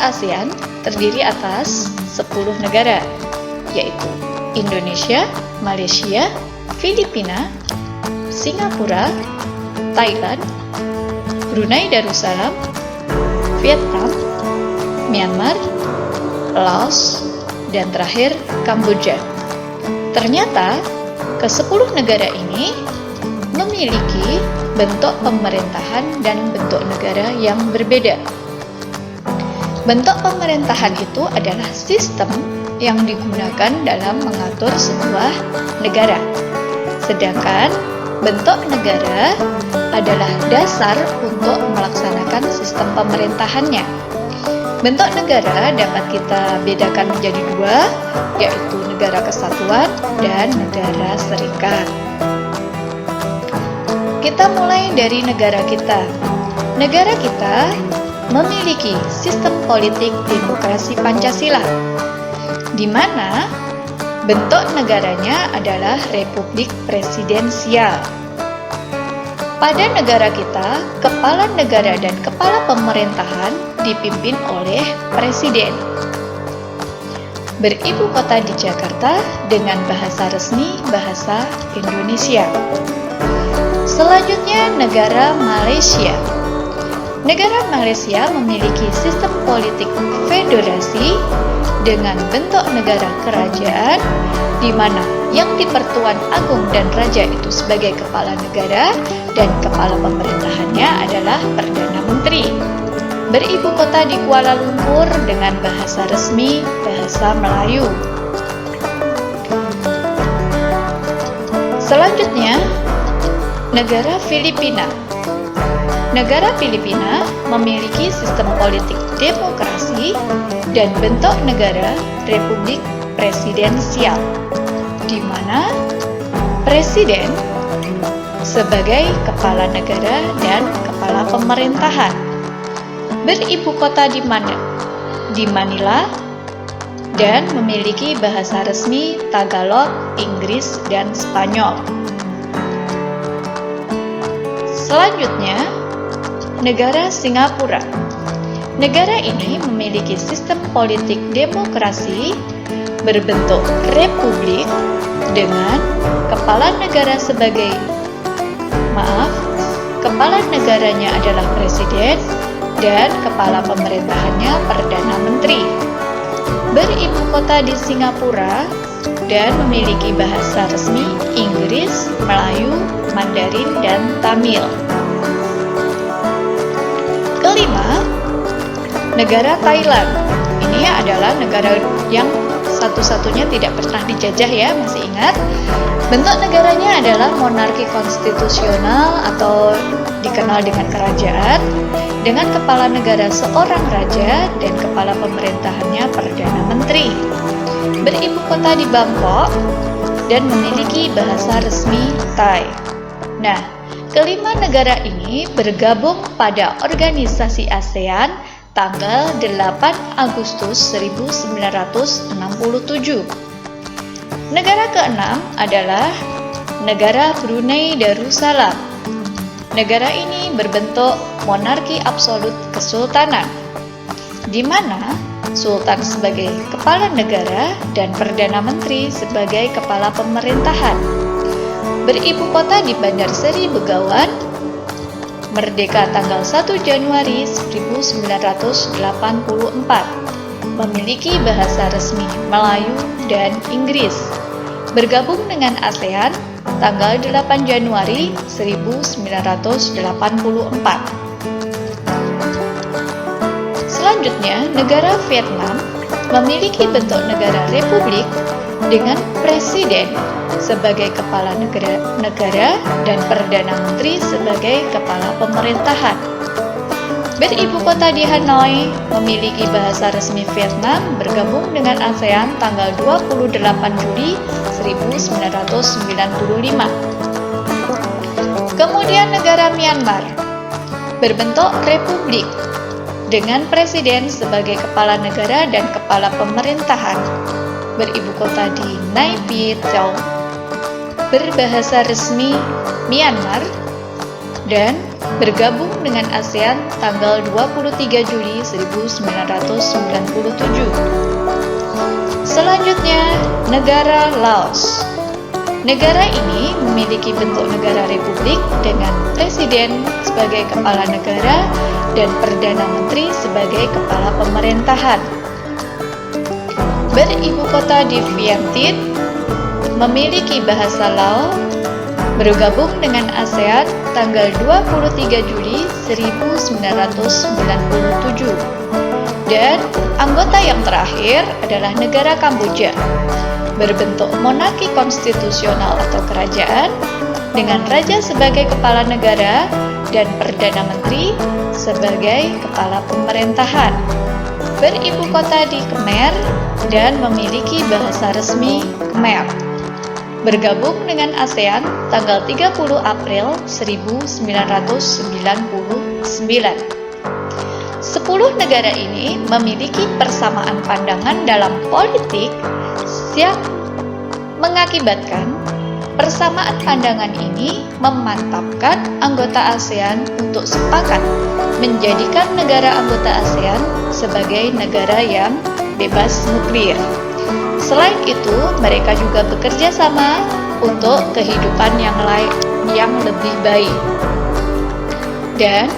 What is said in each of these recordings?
Negara ASEAN terdiri atas 10 negara, yaitu Indonesia, Malaysia, Filipina, Singapura, Thailand, Brunei Darussalam, Vietnam, Myanmar, Laos, dan terakhir Kamboja. Ternyata, ke-10 negara ini memiliki bentuk pemerintahan dan bentuk negara yang berbeda. Bentuk pemerintahan itu adalah sistem yang digunakan dalam mengatur sebuah negara. Sedangkan bentuk negara adalah dasar untuk melaksanakan sistem pemerintahannya. Bentuk negara dapat kita bedakan menjadi dua, yaitu negara kesatuan dan negara serikat. Kita mulai dari negara kita. Negara kita memiliki sistem politik demokrasi Pancasila, di mana bentuk negaranya adalah republik presidensial. Pada negara kita, kepala negara dan kepala pemerintahan dipimpin oleh presiden. Beribu kota di Jakarta dengan bahasa resmi bahasa Indonesia. Selanjutnya, negara Malaysia. Negara Malaysia memiliki sistem politik federasi dengan bentuk negara kerajaan, di mana yang di-Pertuan Agung dan Raja itu sebagai kepala negara dan kepala pemerintahannya adalah Perdana Menteri. Beribu kota di Kuala Lumpur dengan bahasa resmi bahasa Melayu. Selanjutnya, negara Filipina. Negara Filipina memiliki sistem politik demokrasi dan bentuk negara republik presidensial, di mana presiden sebagai kepala negara dan kepala pemerintahan. Beribu kota di Manila dan memiliki bahasa resmi Tagalog, Inggris, dan Spanyol. Selanjutnya, negara Singapura. Negara ini memiliki sistem politik demokrasi berbentuk republik dengan kepala negaranya adalah presiden dan kepala pemerintahannya Perdana Menteri. Beribu kota di Singapura dan memiliki bahasa resmi Inggris, Melayu, Mandarin, dan Tamil. Kelima, negara Thailand. Ini adalah negara yang satu-satunya tidak pernah dijajah ya, masih ingat? Bentuk negaranya adalah monarki konstitusional atau dikenal dengan kerajaan, dengan kepala negara seorang raja dan kepala pemerintahannya Perdana Menteri. Beribu kota di Bangkok dan memiliki bahasa resmi Thai. Nah, kelima negara ini bergabung pada organisasi ASEAN tanggal 8 Agustus 1967. Negara keenam adalah negara Brunei Darussalam. Negara ini berbentuk monarki absolut kesultanan, di mana Sultan sebagai kepala negara dan Perdana Menteri sebagai kepala pemerintahan. Beribu kota di Bandar Seri Begawan, merdeka tanggal 1 Januari 1984, memiliki bahasa resmi Melayu dan Inggris, bergabung dengan ASEAN tanggal 8 Januari 1984. Selanjutnya, negara Vietnam memiliki bentuk negara republik dengan presiden sebagai kepala negara dan Perdana Menteri sebagai kepala pemerintahan. Beribu kota di Hanoi, memiliki bahasa resmi Vietnam, bergabung dengan ASEAN tanggal 28 Juli 1995. Kemudian negara Myanmar, berbentuk republik dengan presiden sebagai kepala negara dan kepala pemerintahan, beribu kota di Nay Pyi Taw, berbahasa resmi Myanmar, dan bergabung dengan ASEAN tanggal 23 Juli 1997. Selanjutnya, negara Laos. Negara ini memiliki bentuk negara republik dengan presiden sebagai kepala negara dan perdana menteri sebagai kepala pemerintahan. Beribu kota di Vientiane, memiliki bahasa Lao, bergabung dengan ASEAN tanggal 23 Juli 1997. Dan anggota yang terakhir adalah negara Kamboja, berbentuk monarki konstitusional atau kerajaan dengan raja sebagai kepala negara dan perdana menteri sebagai kepala pemerintahan. Beribu kota di Khmer dan memiliki bahasa resmi Khmer. Bergabung dengan ASEAN tanggal 30 April 1999. 10 negara ini memiliki persamaan pandangan dalam politik yang mengakibatkan persamaan pandangan ini memantapkan anggota ASEAN untuk sepakat menjadikan negara anggota ASEAN sebagai negara yang bebas nuklir. Selain itu, mereka juga bekerja sama untuk kehidupan yang lebih baik. Dan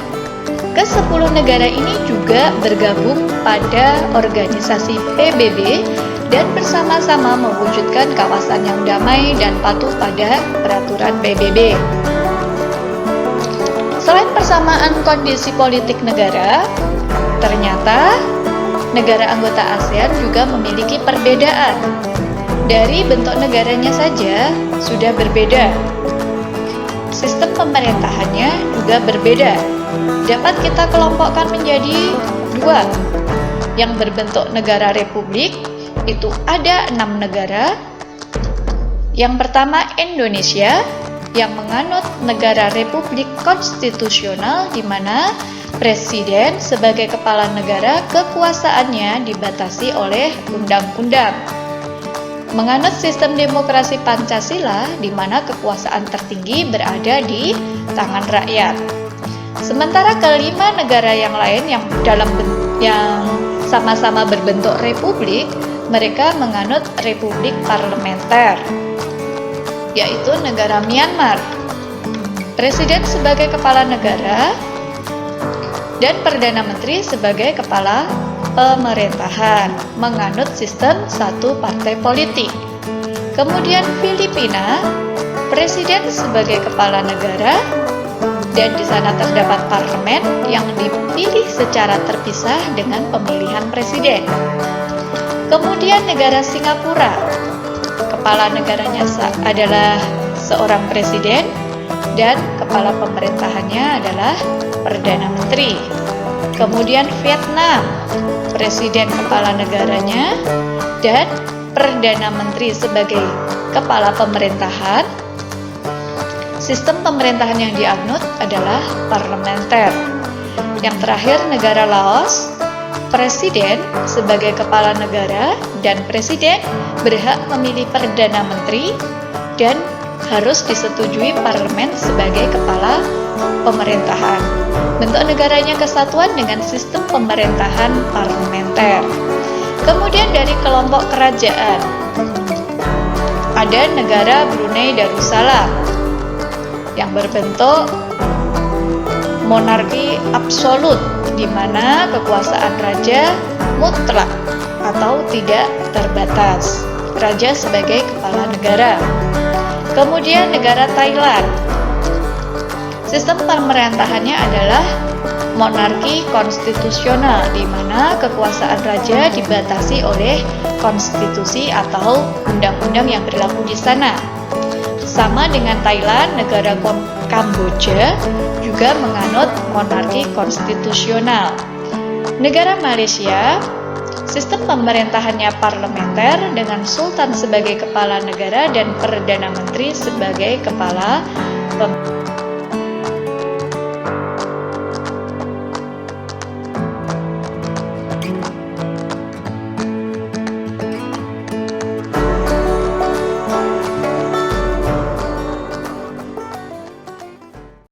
ke-10 negara ini juga bergabung pada organisasi PBB dan bersama-sama mewujudkan kawasan yang damai dan patuh pada peraturan PBB. Selain persamaan kondisi politik negara, ternyata negara anggota ASEAN juga memiliki perbedaan. Dari bentuk negaranya saja sudah berbeda. Sistem pemerintahannya juga berbeda. Dapat kita kelompokkan menjadi 2. Yang berbentuk negara republik, itu ada 6 negara. Yang pertama Indonesia, yang menganut negara republik konstitusional di mana presiden sebagai kepala negara kekuasaannya dibatasi oleh undang-undang. Menganut sistem demokrasi Pancasila di mana kekuasaan tertinggi berada di tangan rakyat. Sementara ke-5 negara yang lain yang sama-sama berbentuk republik, mereka menganut republik parlementer, yaitu negara Myanmar. Presiden sebagai kepala negara dan perdana menteri sebagai kepala pemerintahan, menganut sistem satu partai politik. Kemudian Filipina, presiden sebagai kepala negara dan di sana terdapat parlemen yang dipilih secara terpisah dengan pemilihan presiden. Kemudian negara Singapura, kepala negaranya adalah seorang presiden dan kepala pemerintahannya adalah perdana menteri. Kemudian Vietnam, presiden kepala negaranya dan perdana menteri sebagai kepala pemerintahan. Sistem pemerintahan yang dianut adalah parlementer. Yang terakhir negara Laos, presiden sebagai kepala negara dan presiden berhak memilih perdana menteri dan harus disetujui parlemen sebagai kepala pemerintahan. Bentuk negaranya kesatuan dengan sistem pemerintahan parlementer. Kemudian dari kelompok kerajaan, ada negara Brunei Darussalam yang berbentuk monarki absolut di mana kekuasaan raja mutlak atau tidak terbatas. Raja sebagai kepala negara. Kemudian negara Thailand. Sistem pemerintahannya adalah monarki konstitusional di mana kekuasaan raja dibatasi oleh konstitusi atau undang-undang yang berlaku di sana. Sama dengan Thailand, negara Kamboja juga menganut monarki konstitusional. Negara Malaysia, sistem pemerintahannya parlementer dengan sultan sebagai kepala negara dan perdana menteri sebagai kepala pemerintahan.